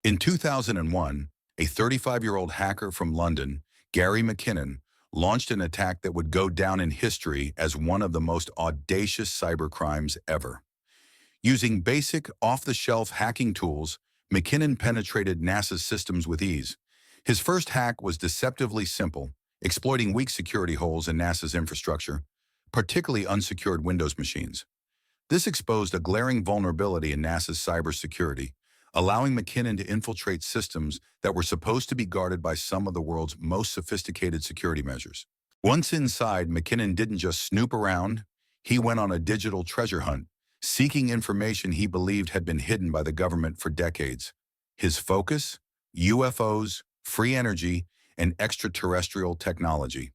In 2001, a 35-year-old hacker from London, Gary McKinnon, launched an attack that would go down in history as one of the most audacious cybercrimes ever. Using basic, off-the-shelf hacking tools, McKinnon penetrated NASA's systems with ease. His first hack was deceptively simple, exploiting weak security holes in NASA's infrastructure, particularly unsecured Windows machines. This exposed a glaring vulnerability in NASA's cybersecurity, allowing McKinnon to infiltrate systems that were supposed to be guarded by some of the world's most sophisticated security measures. Once inside, McKinnon didn't just snoop around, he went on a digital treasure hunt, seeking information he believed had been hidden by the government for decades. His focus? UFOs, free energy, and extraterrestrial technology.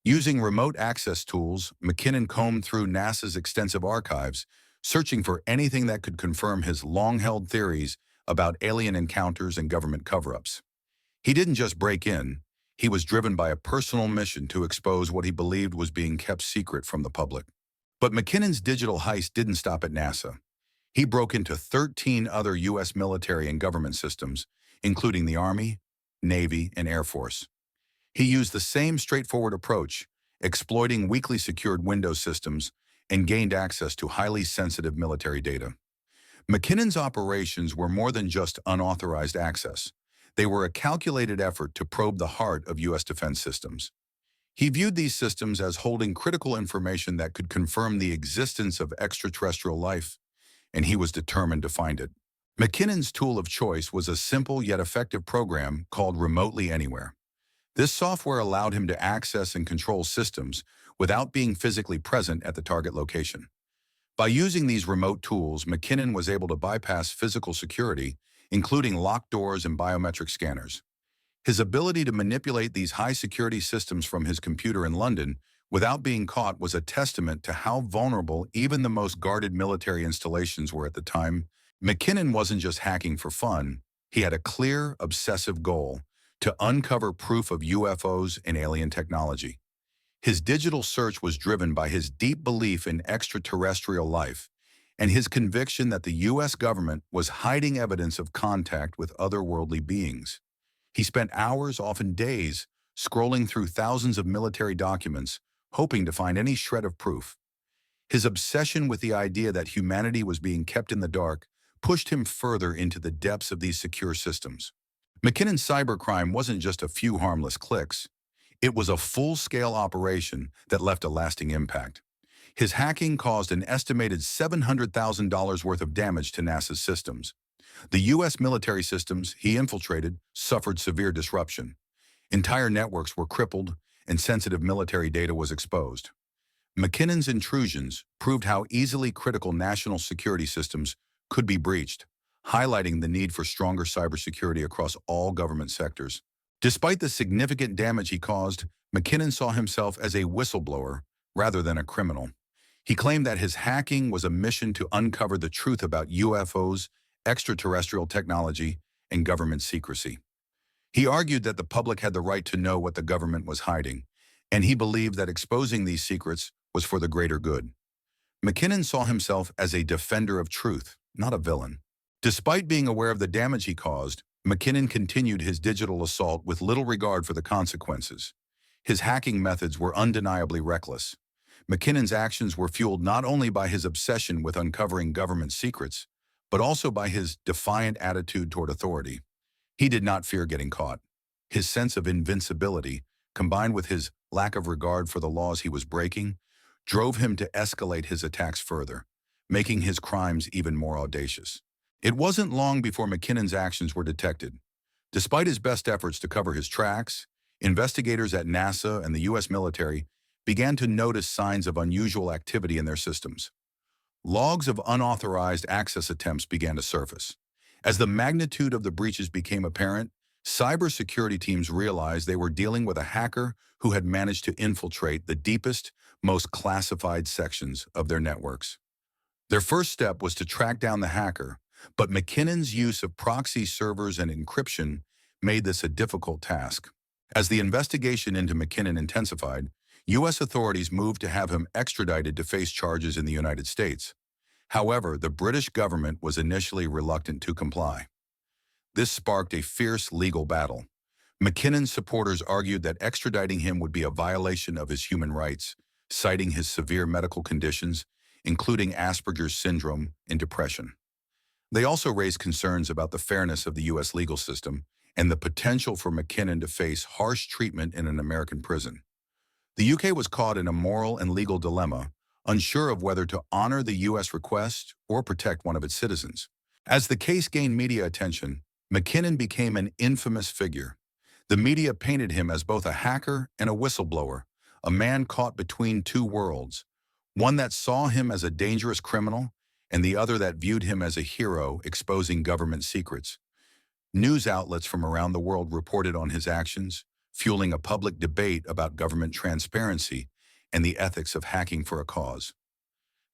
Using remote access tools, McKinnon combed through NASA's extensive archives, searching for anything that could confirm his long-held theories about alien encounters and government cover-ups. He didn't just break in, he was driven by a personal mission to expose what he believed was being kept secret from the public. But McKinnon's digital heist didn't stop at NASA. He broke into 13 other U.S. military and government systems, including the Army, Navy, and Air Force. He used the same straightforward approach, exploiting weakly secured Windows systems, and gained access to highly sensitive military data. McKinnon's operations were more than just unauthorized access. They were a calculated effort to probe the heart of U.S. defense systems. He viewed these systems as holding critical information that could confirm the existence of extraterrestrial life, and he was determined to find it. McKinnon's tool of choice was a simple yet effective program called Remotely Anywhere. This software allowed him to access and control systems without being physically present at the target location. By using these remote tools, McKinnon was able to bypass physical security, including locked doors and biometric scanners. His ability to manipulate these high-security systems from his computer in London without being caught was a testament to how vulnerable even the most guarded military installations were at the time. McKinnon wasn't just hacking for fun. He had a clear, obsessive goal: to uncover proof of UFOs and alien technology. His digital search was driven by his deep belief in extraterrestrial life and his conviction that the U.S. government was hiding evidence of contact with otherworldly beings. He spent hours, often days, scrolling through thousands of military documents, hoping to find any shred of proof. His obsession with the idea that humanity was being kept in the dark pushed him further into the depths of these secure systems. McKinnon's cybercrime wasn't just a few harmless clicks. It was a full-scale operation that left a lasting impact. His hacking caused an estimated $700,000 worth of damage to NASA's systems. The U.S. military systems he infiltrated suffered severe disruption. Entire networks were crippled, and sensitive military data was exposed. McKinnon's intrusions proved how easily critical national security systems could be breached, highlighting the need for stronger cybersecurity across all government sectors. Despite the significant damage he caused, McKinnon saw himself as a whistleblower rather than a criminal. He claimed that his hacking was a mission to uncover the truth about UFOs, extraterrestrial technology, and government secrecy. He argued that the public had the right to know what the government was hiding, and he believed that exposing these secrets was for the greater good. McKinnon saw himself as a defender of truth, not a villain. Despite being aware of the damage he caused, McKinnon continued his digital assault with little regard for the consequences. His hacking methods were undeniably reckless. McKinnon's actions were fueled not only by his obsession with uncovering government secrets, but also by his defiant attitude toward authority. He did not fear getting caught. His sense of invincibility, combined with his lack of regard for the laws he was breaking, drove him to escalate his attacks further, making his crimes even more audacious. It wasn't long before McKinnon's actions were detected. Despite his best efforts to cover his tracks, investigators at NASA and the U.S. military began to notice signs of unusual activity in their systems. Logs of unauthorized access attempts began to surface. As the magnitude of the breaches became apparent, cybersecurity teams realized they were dealing with a hacker who had managed to infiltrate the deepest, most classified sections of their networks. Their first step was to track down the hacker, but McKinnon's use of proxy servers and encryption made this a difficult task. As the investigation into McKinnon intensified, U.S. authorities moved to have him extradited to face charges in the United States. However, the British government was initially reluctant to comply. This sparked a fierce legal battle. McKinnon's supporters argued that extraditing him would be a violation of his human rights, citing his severe medical conditions, including Asperger's syndrome and depression. They also raised concerns about the fairness of the U.S. legal system and the potential for McKinnon to face harsh treatment in an American prison. The UK was caught in a moral and legal dilemma, unsure of whether to honor the U.S. request or protect one of its citizens. As the case gained media attention, McKinnon became an infamous figure. The media painted him as both a hacker and a whistleblower, a man caught between two worlds, one that saw him as a dangerous criminal and the other that viewed him as a hero exposing government secrets. News outlets from around the world reported on his actions, fueling a public debate about government transparency and the ethics of hacking for a cause.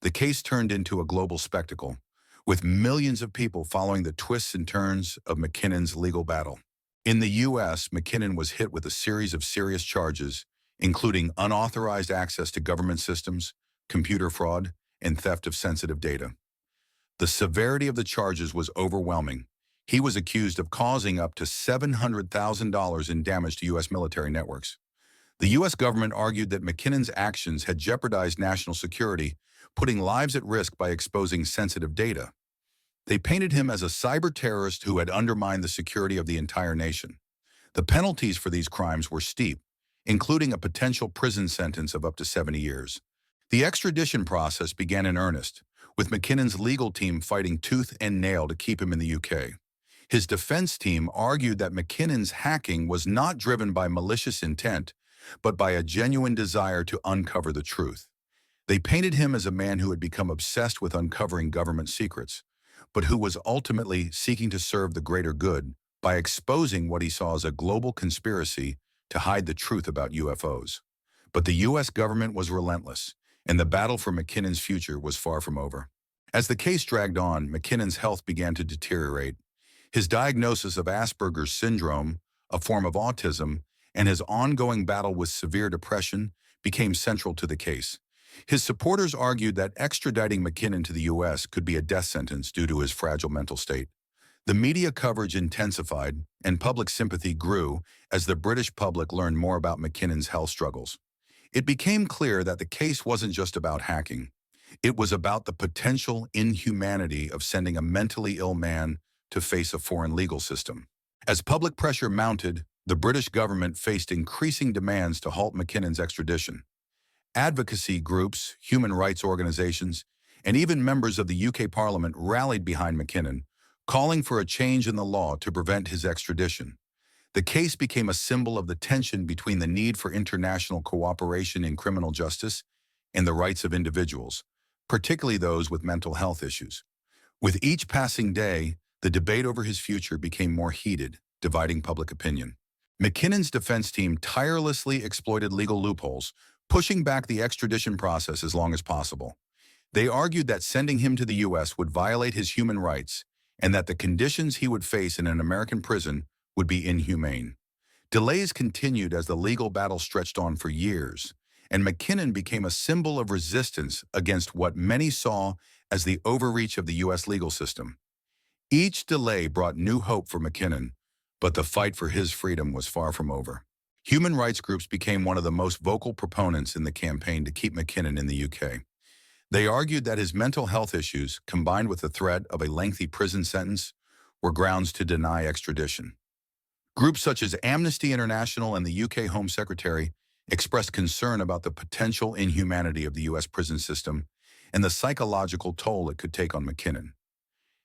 The case turned into a global spectacle, with millions of people following the twists and turns of McKinnon's legal battle. In the U.S., McKinnon was hit with a series of serious charges, including unauthorized access to government systems, computer fraud, and theft of sensitive data. The severity of the charges was overwhelming. He was accused of causing up to $700,000 in damage to U.S. military networks. The U.S. government argued that McKinnon's actions had jeopardized national security, putting lives at risk by exposing sensitive data. They painted him as a cyber terrorist who had undermined the security of the entire nation. The penalties for these crimes were steep, including a potential prison sentence of up to 70 years. The extradition process began in earnest, with McKinnon's legal team fighting tooth and nail to keep him in the UK. His defense team argued that McKinnon's hacking was not driven by malicious intent, but by a genuine desire to uncover the truth. They painted him as a man who had become obsessed with uncovering government secrets, but who was ultimately seeking to serve the greater good by exposing what he saw as a global conspiracy to hide the truth about UFOs. But the U.S. government was relentless, and the battle for McKinnon's future was far from over. As the case dragged on, McKinnon's health began to deteriorate. His diagnosis of Asperger's syndrome, a form of autism, and his ongoing battle with severe depression became central to the case. His supporters argued that extraditing McKinnon to the U.S. could be a death sentence due to his fragile mental state. The media coverage intensified, and public sympathy grew as the British public learned more about McKinnon's health struggles. It became clear that the case wasn't just about hacking. It was about the potential inhumanity of sending a mentally ill man to face a foreign legal system. As public pressure mounted, the British government faced increasing demands to halt McKinnon's extradition. Advocacy groups, human rights organizations, and even members of the UK Parliament rallied behind McKinnon, calling for a change in the law to prevent his extradition. The case became a symbol of the tension between the need for international cooperation in criminal justice and the rights of individuals, particularly those with mental health issues. With each passing day, the debate over his future became more heated, dividing public opinion. McKinnon's defense team tirelessly exploited legal loopholes, pushing back the extradition process as long as possible. They argued that sending him to the U.S. would violate his human rights and that the conditions he would face in an American prison would be inhumane. Delays continued as the legal battle stretched on for years, and McKinnon became a symbol of resistance against what many saw as the overreach of the U.S. legal system. Each delay brought new hope for McKinnon, but the fight for his freedom was far from over. Human rights groups became one of the most vocal proponents in the campaign to keep McKinnon in the UK. They argued that his mental health issues, combined with the threat of a lengthy prison sentence, were grounds to deny extradition. Groups such as Amnesty International and the UK Home Secretary expressed concern about the potential inhumanity of the U.S. prison system and the psychological toll it could take on McKinnon.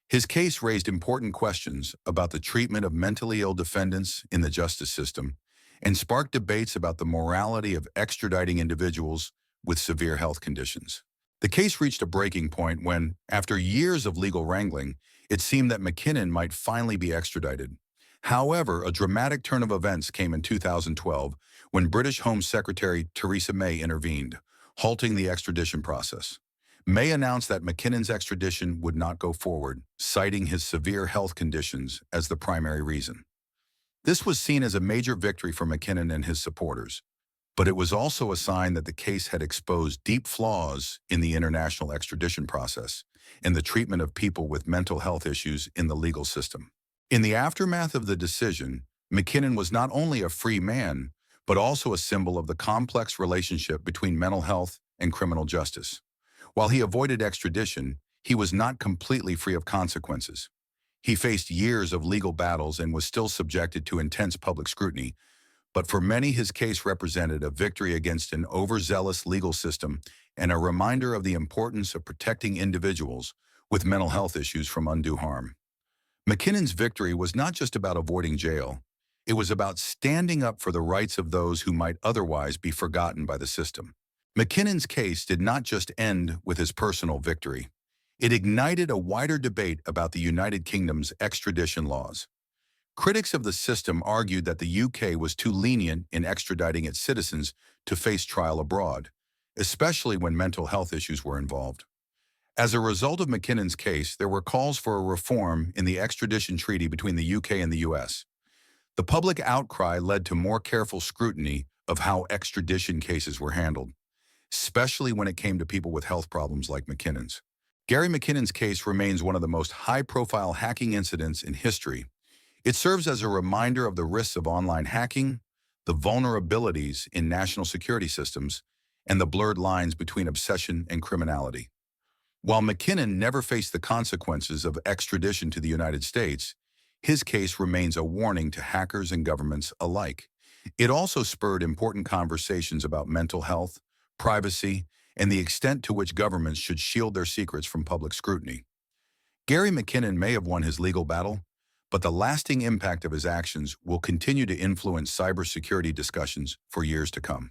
His case raised important questions about the treatment of mentally ill defendants in the justice system and sparked debates about the morality of extraditing individuals with severe health conditions. The case reached a breaking point when, after years of legal wrangling, it seemed that McKinnon might finally be extradited. However, a dramatic turn of events came in 2012 when British Home Secretary Theresa May intervened, halting the extradition process. May announced that McKinnon's extradition would not go forward, citing his severe health conditions as the primary reason. This was seen as a major victory for McKinnon and his supporters, but it was also a sign that the case had exposed deep flaws in the international extradition process and the treatment of people with mental health issues in the legal system. In the aftermath of the decision, McKinnon was not only a free man, but also a symbol of the complex relationship between mental health and criminal justice. While he avoided extradition, he was not completely free of consequences. He faced years of legal battles and was still subjected to intense public scrutiny, but for many his case represented a victory against an overzealous legal system and a reminder of the importance of protecting individuals with mental health issues from undue harm. McKinnon's victory was not just about avoiding jail. It was about standing up for the rights of those who might otherwise be forgotten by the system. McKinnon's case did not just end with his personal victory. It ignited a wider debate about the United Kingdom's extradition laws. Critics of the system argued that the UK was too lenient in extraditing its citizens to face trial abroad, especially when mental health issues were involved. As a result of McKinnon's case, there were calls for a reform in the extradition treaty between the UK and the US. The public outcry led to more careful scrutiny of how extradition cases were handled, especially when it came to people with health problems like McKinnon's. Gary McKinnon's case remains one of the most high-profile hacking incidents in history. It serves as a reminder of the risks of online hacking, the vulnerabilities in national security systems, and the blurred lines between obsession and criminality. While McKinnon never faced the consequences of extradition to the United States, his case remains a warning to hackers and governments alike. It also spurred important conversations about mental health, privacy, and the extent to which governments should shield their secrets from public scrutiny. Gary McKinnon may have won his legal battle, but the lasting impact of his actions will continue to influence cybersecurity discussions for years to come.